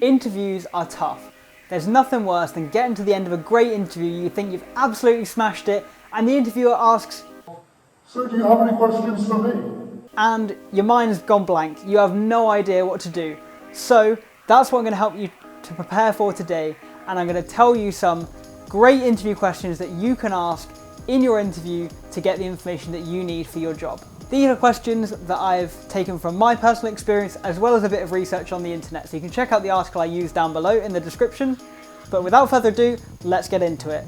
Interviews are tough. There's nothing worse than getting to the end of a great interview, you think you've absolutely smashed it, and the interviewer asks, "So do you have any questions for me?" And your mind's gone blank. You have no idea what to do. So that's what I'm going to help you to prepare for today, and I'm going to tell you some great interview questions that you can ask in your interview to get the information that you need for your job. These are questions that I've taken from my personal experience as well as a bit of research on the internet, so you can check out the article I use down below in the description. But without further ado, let's get into it.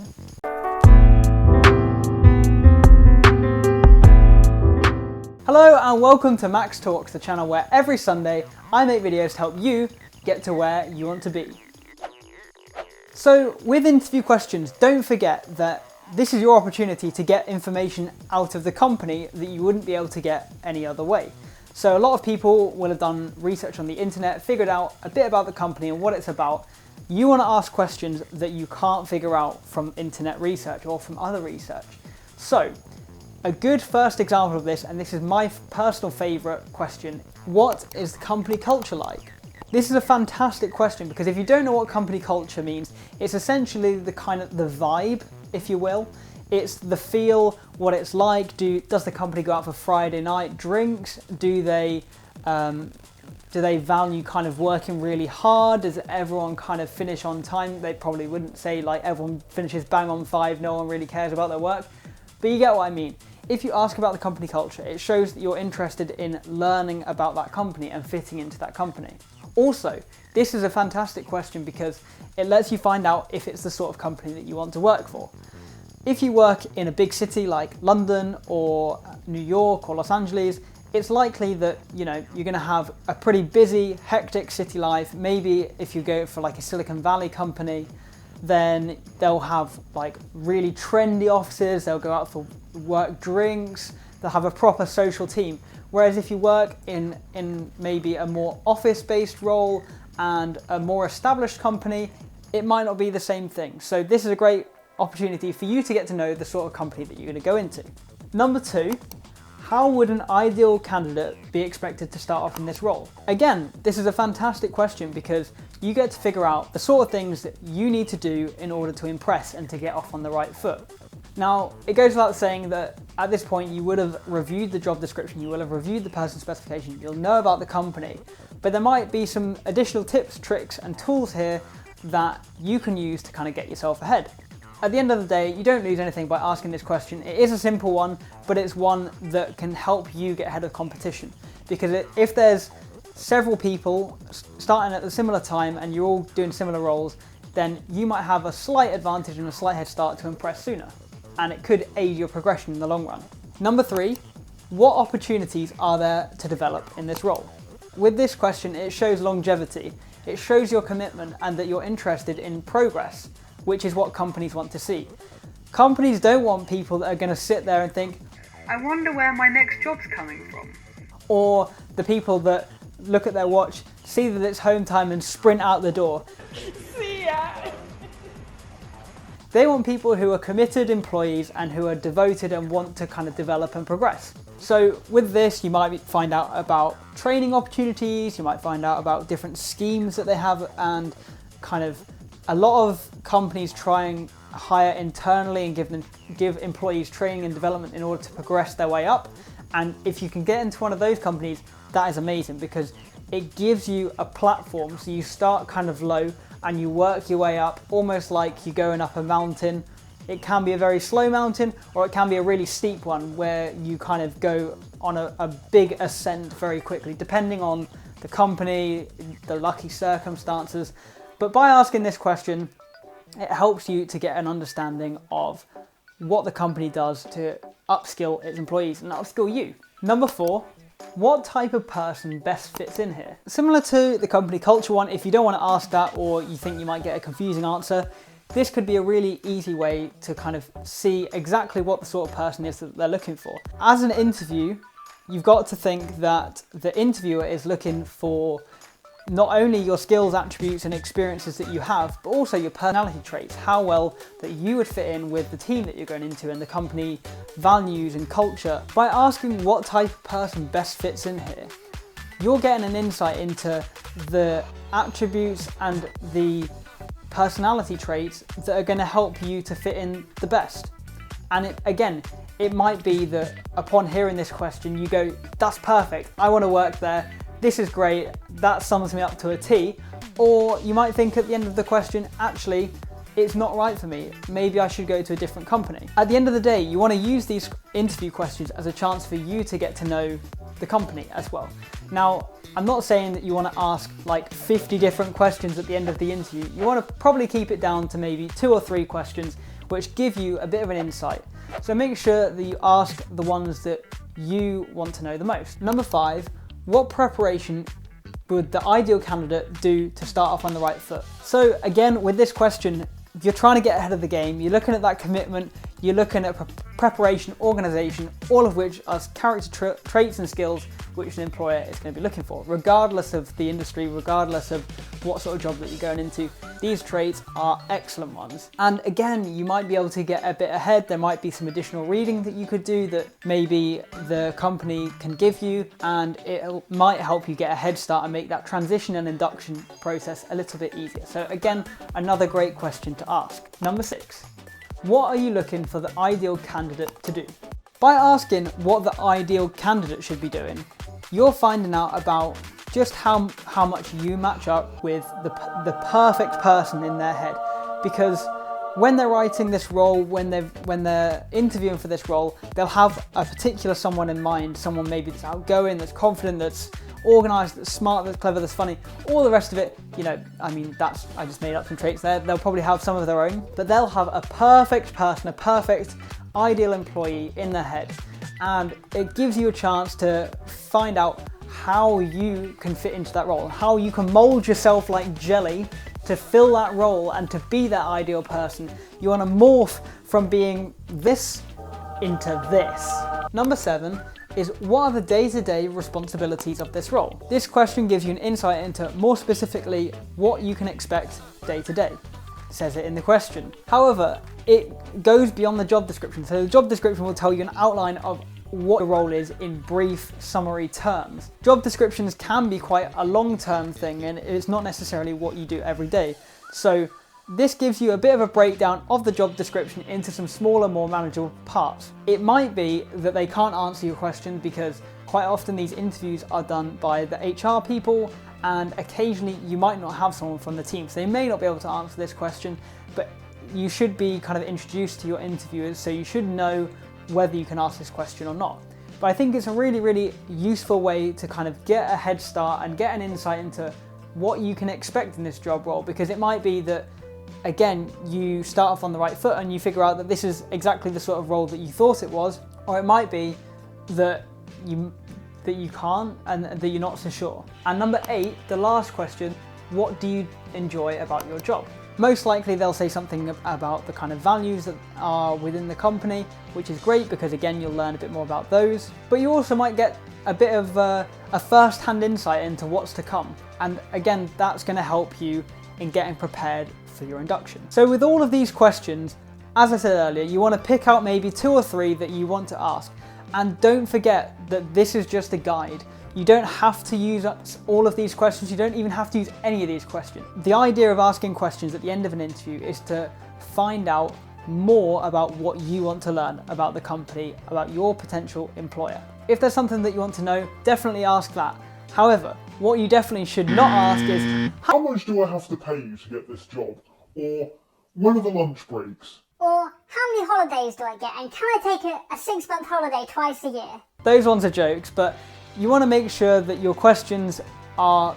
Hello and welcome to Max Talks, the channel where every Sunday I make videos to help you get to where you want to be. So with interview questions, don't forget that this is your opportunity to get information out of the company that you wouldn't be able to get any other way. So a lot of people will have done research on the internet, figured out a bit about the company and what it's about. You want to ask questions that you can't figure out from internet research or from other research. So a good first example of this, and this is my personal favorite question, what is the company culture like? This is a fantastic question because if you don't know what company culture means, it's essentially the vibe, if you will. It's the feel, what it's like. Does the company go out for Friday night drinks? Do they value kind of working really hard? Does everyone kind of finish on time? They probably wouldn't say like everyone finishes bang on 5, no one really cares about their work. But you get what I mean. If you ask about the company culture, it shows that you're interested in learning about that company and fitting into that company. Also, this is a fantastic question because it lets you find out if it's the sort of company that you want to work for. If you work in a big city like London or New York or Los Angeles, it's likely that you're going to have a pretty busy, hectic city life. Maybe if you go for like a Silicon Valley company, then they'll have like really trendy offices, they'll go out for work drinks, they'll have a proper social team. Whereas if you work in maybe a more office-based role and a more established company, it might not be the same thing. So this is a great opportunity for you to get to know the sort of company that you're going to go into. Number 2, how would an ideal candidate be expected to start off in this role? Again, this is a fantastic question because you get to figure out the sort of things that you need to do in order to impress and to get off on the right foot. Now, it goes without saying that at this point you would have reviewed the job description, you will have reviewed the person specification, you'll know about the company, but there might be some additional tips, tricks and tools here that you can use to kind of get yourself ahead. At the end of the day, you don't lose anything by asking this question. It is a simple one, but it's one that can help you get ahead of competition. Because if there's several people starting at a similar time and you're all doing similar roles, then you might have a slight advantage and a slight head start to impress sooner. And it could aid your progression in the long run. Number 3, what opportunities are there to develop in this role? With this question, it shows longevity. It shows your commitment and that you're interested in progress, which is what companies want to see. Companies don't want people that are going to sit there and think, I wonder where my next job's coming from. Or the people that look at their watch, see that it's home time and sprint out the door. See ya! They want people who are committed employees and who are devoted and want to kind of develop and progress. So with this, you might find out about training opportunities, you might find out about different schemes that they have, and kind of a lot of companies try and hire internally and give employees training and development in order to progress their way up. And if you can get into one of those companies, that is amazing because it gives you a platform. So you start kind of low and you work your way up, almost like you're going up a mountain. It can be a very slow mountain, or it can be a really steep one where you kind of go on a big ascent very quickly, depending on the company, the lucky circumstances. But by asking this question, it helps you to get an understanding of what the company does to upskill its employees and upskill you. Number 4, what type of person best fits in here? Similar to the company culture one, if you don't want to ask that or you think you might get a confusing answer, this could be a really easy way to kind of see exactly what the sort of person is that they're looking for. As an interview, you've got to think that the interviewer is looking for not only your skills, attributes and experiences that you have, but also your personality traits, how well that you would fit in with the team that you're going into and the company values and culture. By asking what type of person best fits in here, you're getting an insight into the attributes and the personality traits that are going to help you to fit in the best. And it might be that upon hearing this question, you go, that's perfect, I want to work there, this is great, that sums me up to a T. Or you might think at the end of the question, actually, it's not right for me, maybe I should go to a different company. At the end of the day, you want to use these interview questions as a chance for you to get to know the company as well. Now, I'm not saying that you want to ask like 50 different questions at the end of the interview. You want to probably keep it down to maybe 2 or 3 questions which give you a bit of an insight. So make sure that you ask the ones that you want to know the most. Number 5, what preparation would the ideal candidate do to start off on the right foot? So again, with this question, you're trying to get ahead of the game, you're looking at that commitment, you're looking at preparation, organisation, all of which are character traits and skills which an employer is going to be looking for. Regardless of the industry, regardless of what sort of job that you're going into, these traits are excellent ones. And again, you might be able to get a bit ahead. There might be some additional reading that you could do that maybe the company can give you, and it might help you get a head start and make that transition and induction process a little bit easier. So again, another great question to ask. Number 6, what are you looking for the ideal candidate to do? By asking what the ideal candidate should be doing, you're finding out about just how much you match up with the perfect person in their head. Because when they're writing this role, when they're interviewing for this role, they'll have a particular someone in mind, someone maybe that's outgoing, that's confident, that's organised, that's smart, that's clever, that's funny, all the rest of it, I just made up some traits there. They'll probably have some of their own, but they'll have a perfect person, a perfect ideal employee in their head. And it gives you a chance to find out how you can fit into that role, how you can mold yourself like jelly to fill that role and to be that ideal person. You want to morph from being this into this. Number 7 is, what are the day-to-day responsibilities of this role? This question gives you an insight into more specifically what you can expect day to day. It says it in the question. However, it goes beyond the job description. So the job description will tell you an outline of what the role is in brief, summary terms. Job descriptions can be quite a long-term thing, and it's not necessarily what you do every day. So this gives you a bit of a breakdown of the job description into some smaller, more manageable parts. It might be that they can't answer your question because quite often these interviews are done by the HR people, and occasionally you might not have someone from the team. So they may not be able to answer this question, but you should be kind of introduced to your interviewers, so you should know whether you can ask this question or not. But I think it's a really, really useful way to kind of get a head start and get an insight into what you can expect in this job role, because it might be that, again, you start off on the right foot and you figure out that this is exactly the sort of role that you thought it was, or it might be that you can't and that you're not so sure. And number 8, the last question, what do you enjoy about your job? Most likely they'll say something about the kind of values that are within the company, which is great because again, you'll learn a bit more about those. But you also might get a bit of a first-hand insight into what's to come. And again, that's going to help you in getting prepared for your induction. So with all of these questions, as I said earlier, you want to pick out maybe 2 or 3 that you want to ask. And don't forget that this is just a guide. You don't have to use all of these questions. You don't even have to use any of these questions. The idea of asking questions at the end of an interview is to find out more about what you want to learn about the company, about your potential employer. If there's something that you want to know, definitely ask that. However, what you definitely should not ask is, how much do I have to pay you to get this job? Or when are the lunch breaks? Or how many holidays do I get, and can I take a 6-month holiday twice a year? Those ones are jokes, but you want to make sure that your questions are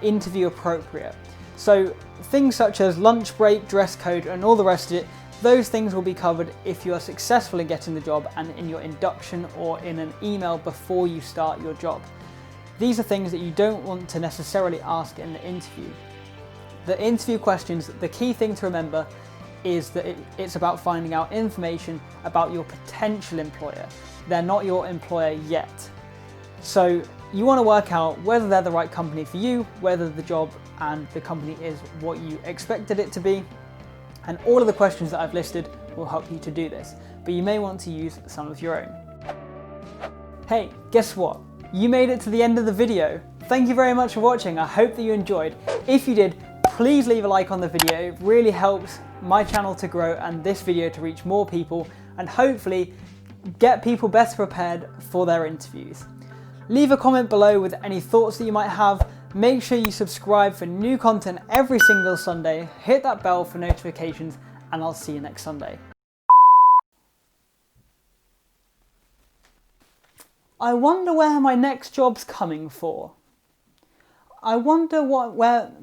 interview appropriate. So things such as lunch break, dress code, and all the rest of it, those things will be covered if you are successful in getting the job and in your induction or in an email before you start your job. These are things that you don't want to necessarily ask in the interview. The interview questions, the key thing to remember is that it's about finding out information about your potential employer. They're not your employer yet. So you want to work out whether they're the right company for you, whether the job and the company is what you expected it to be. And all of the questions that I've listed will help you to do this, but you may want to use some of your own. Hey, guess what? You made it to the end of the video. Thank you very much for watching. I hope that you enjoyed. If you did, please leave a like on the video. It really helps my channel to grow and this video to reach more people and hopefully get people better prepared for their interviews. Leave a comment below with any thoughts that you might have. Make sure you subscribe for new content every single Sunday. Hit that bell for notifications and I'll see you next Sunday. I wonder where my next job's coming for. I wonder where...